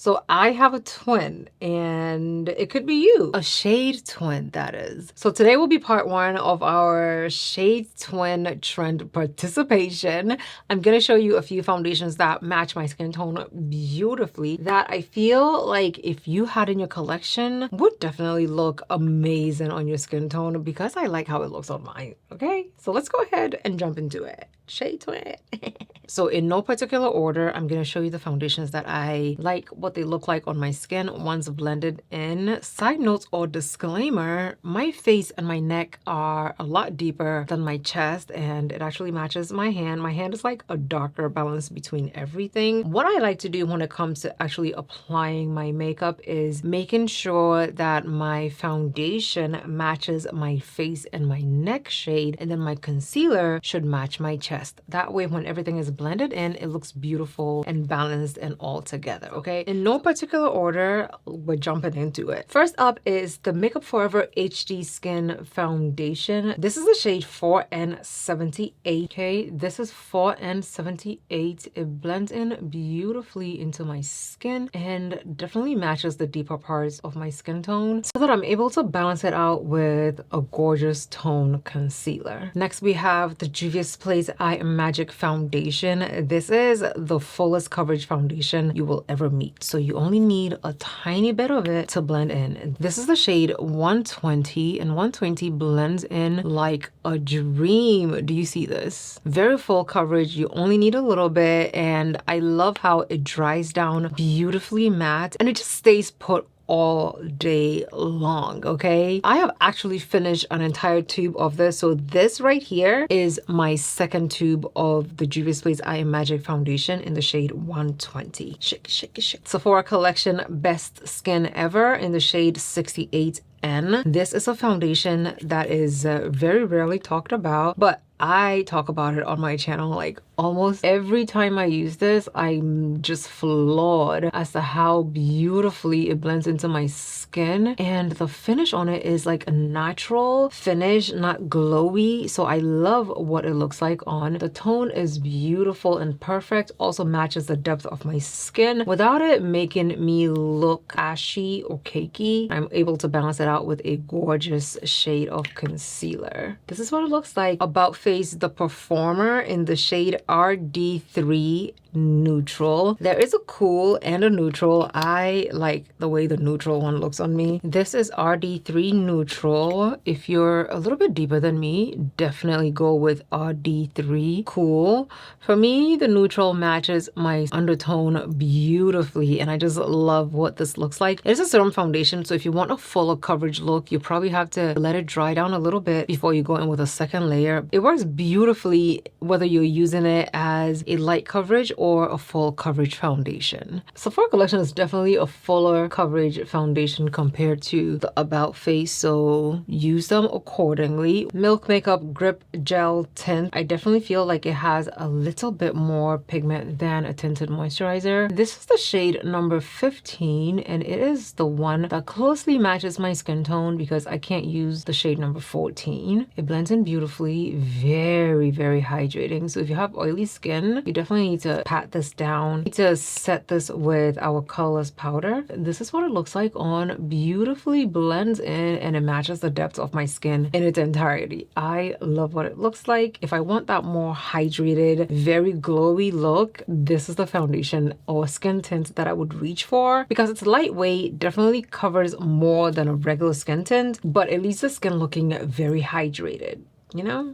So I have a twin, and it could be you. A shade twin, that is. So today will be part one of our shade twin trend participation. I'm gonna show you a few foundations that match my skin tone beautifully that I feel like if you had in your collection would definitely look amazing on your skin tone because I like how it looks on mine. Okay, so let's go ahead and jump into it. Shade twin. So in no particular order, I'm going to show you the foundations that I like, what they look like on my skin once blended in. Side notes or disclaimer, my face and my neck are a lot deeper than my chest, and it actually matches my hand. My hand is like a darker balance between everything. What I like to do when it comes to actually applying my makeup is making sure that my foundation matches my face and my neck shade, and then my concealer should match my chest. That way, when everything is blended in, it looks beautiful and balanced and all together, okay? In no particular order, we're jumping into it. First up is the Makeup Forever HD Skin Foundation. This is the shade 4N78, okay? This is 4N78. It blends in beautifully into my skin and definitely matches the deeper parts of my skin tone so that I'm able to balance it out with a gorgeous tone concealer. Next, we have the Juvia's Place I Am Magic Foundation. This is the fullest coverage foundation you will ever meet. So you only need a tiny bit of it to blend in. This is the shade 120, and 120 blends in like a dream. Do you see this? Very full coverage. You only need a little bit, and I love how it dries down beautifully matte and it just stays put all day long, okay? I have actually finished an entire tube of this. So this right here is my second tube of the Juvia's Place I Am Magic Foundation in the shade 120. Shake, shake, shake. Sephora Collection Best Skin Ever in the shade 68N. This is a foundation that is very rarely talked about, but I talk about it on my channel like almost every time I use this. I'm just floored as to how beautifully it blends into my skin, and the finish on it is like a natural finish, not glowy. So I love what it looks like on. The tone is beautiful and perfect, also matches the depth of my skin without it making me look ashy or cakey. I'm able to balance it out with a gorgeous shade of concealer. This is what it looks like. About Face The Performer in the shade RD3 Neutral. There is a cool and a neutral. I like the way the neutral one looks on me. This is RD3 Neutral. If you're a little bit deeper than me, definitely go with RD3 Cool. For me, the neutral matches my undertone beautifully, and I just love what this looks like. It's a serum foundation, so if you want a fuller coverage look, you probably have to let it dry down a little bit before you go in with a second layer. It works beautifully whether you're using it as a light coverage or a full coverage foundation. Sephora Collection is definitely a fuller coverage foundation compared to the About Face, so use them accordingly. Milk Makeup Grip Gel Tint. I definitely feel like it has a little bit more pigment than a tinted moisturizer. This is the shade number 15, and it is the one that closely matches my skin tone because I can't use the shade number 14. It blends in beautifully, very, very hydrating. So if you have oily skin, you definitely need to pat this down. You need to set this with our colorless powder. This is what it looks like on. Beautifully blends in and it matches the depth of my skin in its entirety. I love what it looks like. If I want that more hydrated, very glowy look, this is the foundation or skin tint that I would reach for because it's lightweight, definitely covers more than a regular skin tint, but it leaves the skin looking very hydrated, you know?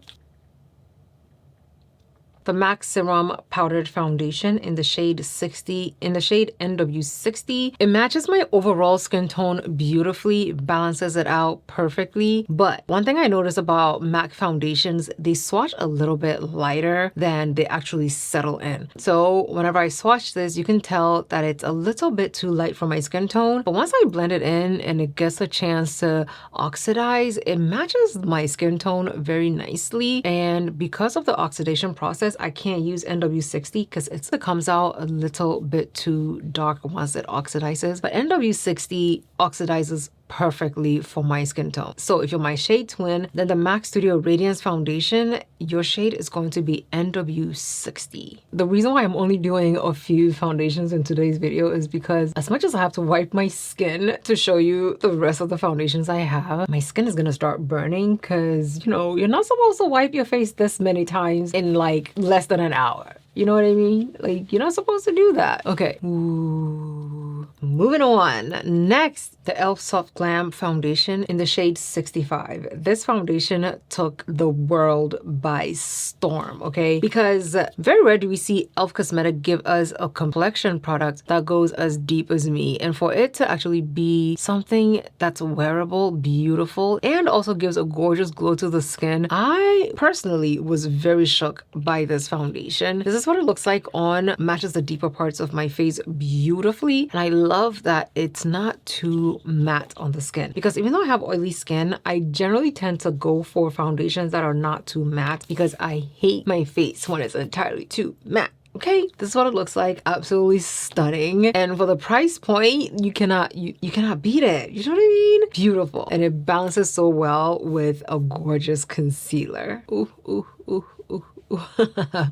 The MAC Serum Powdered Foundation in the shade 60, in the shade NW60. It matches my overall skin tone beautifully, balances it out perfectly. But one thing I notice about MAC foundations, they swatch a little bit lighter than they actually settle in. So whenever I swatch this, you can tell that it's a little bit too light for my skin tone. But once I blend it in and it gets a chance to oxidize, it matches my skin tone very nicely. And because of the oxidation process, I can't use NW60 because it comes out a little bit too dark once it oxidizes. But NW60 oxidizes perfectly for my skin tone. So if you're my shade twin, then the MAC Studio Radiance Foundation, your shade is going to be NW60. The reason why I'm only doing a few foundations in today's video is because as much as I have to wipe my skin to show you the rest of the foundations I have, my skin is gonna start burning because, you know, you're not supposed to wipe your face this many times in like less than an hour. You know what I mean? Like, you're not supposed to do that. Okay. Ooh. Moving on. Next, the e.l.f. Soft Glam Foundation in the shade 65. This foundation took the world by storm, okay? Because very rare do we see e.l.f. Cosmetic give us a complexion product that goes as deep as me. And for it to actually be something that's wearable, beautiful, and also gives a gorgeous glow to the skin, I personally was very shook by this foundation. This is what it looks like on, matches the deeper parts of my face beautifully. And I love that it's not too matte on the skin, because even though I have oily skin, I generally tend to go for foundations that are not too matte because I hate my face when it's entirely too matte. Okay, this is what it looks like. Absolutely stunning. And for the price point, you cannot beat it. You know what I mean? Beautiful. And it balances so well with a gorgeous concealer. Ooh, ooh, ooh, ooh.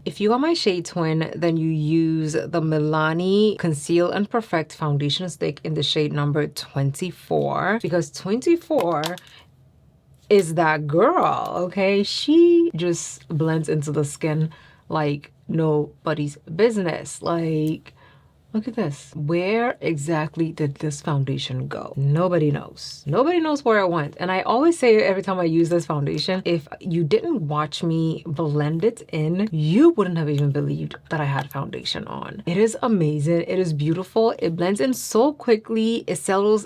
If you are my shade twin, then you use the Milani Conceal and Perfect Foundation Stick in the shade number 24, because 24 is that girl, okay? She just blends into the skin like nobody's business. Like, look at this. Where exactly did this foundation go? Nobody knows. Nobody knows where it went. And I always say every time I use this foundation, if you didn't watch me blend it in, you wouldn't have even believed that I had foundation on. It is amazing. It is beautiful. It blends in so quickly. It settles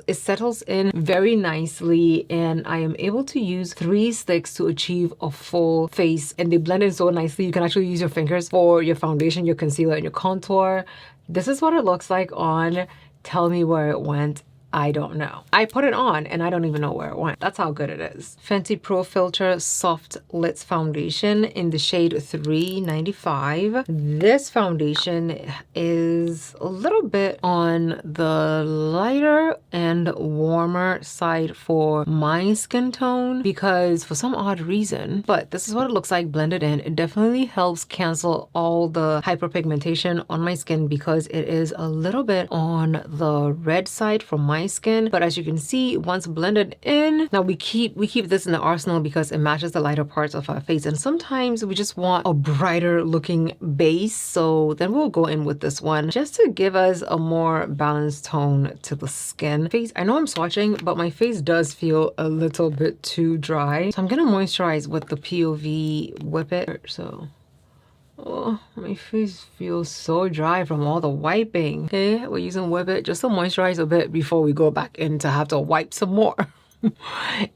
in very nicely. And I am able to use 3 sticks to achieve a full face. And they blend in so nicely. You can actually use your fingers for your foundation, your concealer, and your contour. This is what it looks like on. Tell me where it went. I don't know. I put it on and I don't even know where it went. That's how good it is. Fenty Pro Filter Soft Lips Foundation in the shade 395. This foundation is a little bit on the lighter and warmer side for my skin tone because for some odd reason, but this is what it looks like blended in. It definitely helps cancel all the hyperpigmentation on my skin because it is a little bit on the red side for my skin, but as you can see, once blended in, now we keep this in the arsenal because it matches the lighter parts of our face, and sometimes we just want a brighter looking base, so then we'll go in with this one just to give us a more balanced tone to the skin. Face, I know I'm swatching, but my face does feel a little bit too dry, so I'm gonna moisturize with the POV Whip It. So oh, my face feels so dry from all the wiping. Okay, we're using Whip It just to moisturize a bit before we go back in to have to wipe some more.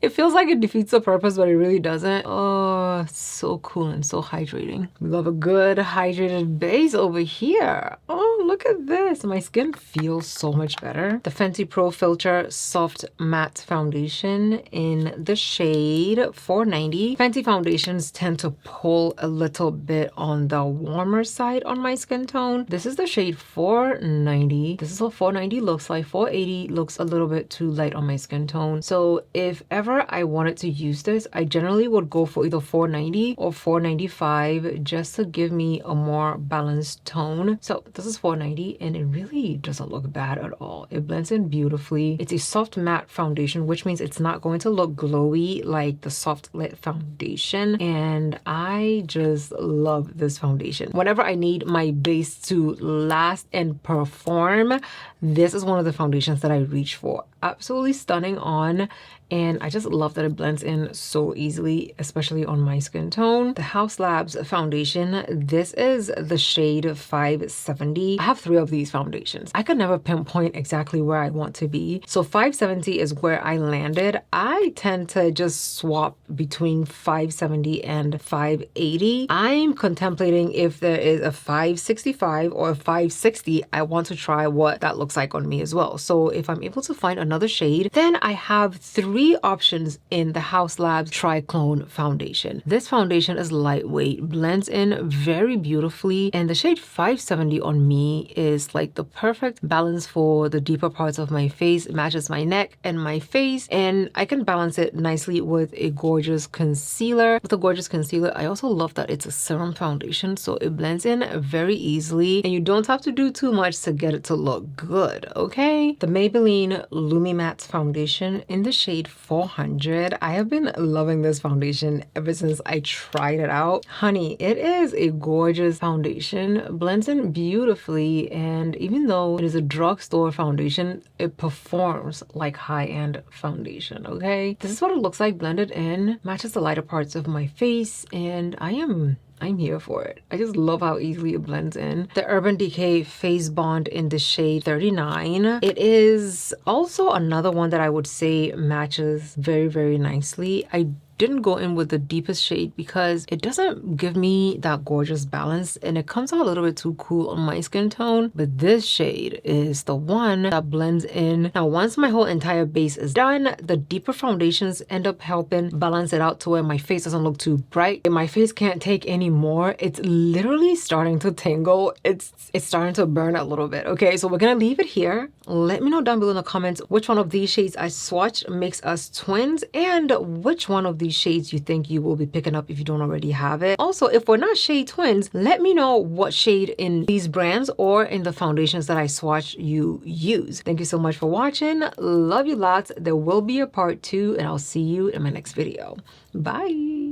It feels like it defeats the purpose, but it really doesn't. Oh, it's so cool and so hydrating. We love a good hydrated base over here. Oh, look at this. My skin feels so much better. The Fenty Pro Filter Soft Matte Foundation in the shade 490. Fenty foundations tend to pull a little bit on the warmer side on my skin tone. This is the shade 490. This is what 490 looks like. 480 looks a little bit too light on my skin tone. So if ever I wanted to use this, I generally would go for either 490 or 495 just to give me a more balanced tone. So this is 490 and it really doesn't look bad at all. It blends in beautifully. It's a soft matte foundation, which means it's not going to look glowy like the soft lit foundation. And I just love this foundation. Whenever I need my base to last and perform, this is one of the foundations that I reach for. Absolutely stunning on, and I just love that it blends in so easily, especially on my skin tone. The Haus Labs foundation, this is the shade 570. I have 3 of these foundations. I could never pinpoint exactly where I want to be, so 570 is where I landed. I tend to just swap between 570 and 580. I'm contemplating if there is a 565 or a 560. I want to try what that looks like on me as well. So if I'm able to find another shade, then I have 3 options in the House Labs Triclone foundation. This foundation is lightweight, blends in very beautifully, and the shade 570 on me is like the perfect balance for the deeper parts of my face. It matches my neck and my face, and I can balance it nicely with a gorgeous concealer. With a gorgeous concealer, I also love that it's a serum foundation, so it blends in very easily, and you don't have to do too much to get it to look good, okay? The Maybelline Lumi Matte foundation in the shade 400. I have been loving this foundation ever since I tried it out. Honey, it is a gorgeous foundation, blends in beautifully, and even though it is a drugstore foundation, it performs like high-end foundation, okay? This is what it looks like blended in, matches the lighter parts of my face, and I'm here for it. I just love how easily it blends in. The Urban Decay Face Bond in the shade 39. It is also another one that I would say matches very, very nicely. I didn't go in with the deepest shade because it doesn't give me that gorgeous balance and it comes out a little bit too cool on my skin tone. But this shade is the one that blends in. Now, once my whole entire base is done, the deeper foundations end up helping balance it out to where my face doesn't look too bright. If my face can't take any more, it's literally starting to tingle. It's starting to burn a little bit. Okay, so we're gonna leave it here. Let me know down below in the comments which one of these shades I swatched makes us twins and which one of these shades you think you will be picking up if you don't already have it. Also, if we're not shade twins, let me know what shade in these brands or in the foundations that I swatched you use. Thank you so much for watching. Love you lots. There will be a part 2 and I'll see you in my next video. Bye.